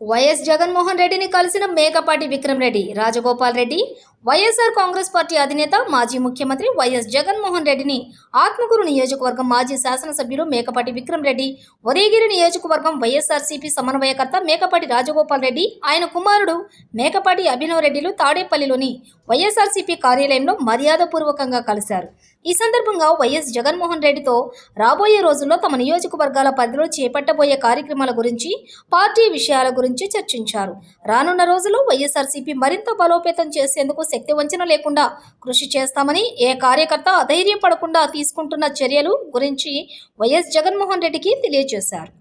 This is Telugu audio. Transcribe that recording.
వైఎస్ జగన్మోహన్ రెడ్డిని కలిసిన మేకపాటి విక్రమ్ రెడ్డి, రాజగోపాల్ రెడ్డి. వైఎస్ఆర్ కాంగ్రెస్ పార్టీ అధినేత మాజీ ముఖ్యమంత్రి వైఎస్ జగన్మోహన్ రెడ్డిని ఆత్మకూరు నియోజకవర్గం మాజీ శాసనసభ్యులు మేకపాటి విక్రమ్ రెడ్డి, ఉదయగిరి నియోజకవర్గం వైఎస్ఆర్సీపీ సమన్వయకర్త మేకపాటి రాజగోపాల్ రెడ్డి, ఆయన కుమారుడు మేకపాటి అభినవ్ రెడ్డిలు తాడేపల్లిలోని వైఎస్ఆర్సీపీ కార్యాలయంలో మర్యాదపూర్వకంగా కలిశారు. ఈ సందర్భంగా వైఎస్ జగన్మోహన్ రెడ్డితో రాబోయే రోజుల్లో తమ నియోజకవర్గాల పరిధిలో చేపట్టబోయే కార్యక్రమాల గురించి, పార్టీ విషయాల గురించి చర్చించారు. రానున్న రోజుల్లో వైఎస్ఆర్సీపీ మరింత బలోపేతం చేసేందుకు శక్తి వంచన లేకుండా కృషి చేస్తామని, ఏ కార్యకర్త అధైర్యపడకుండా తీసుకుంటున్న చర్యలు గురించి వైఎస్ జగన్మోహన్ రెడ్డికి తెలియజేశారు.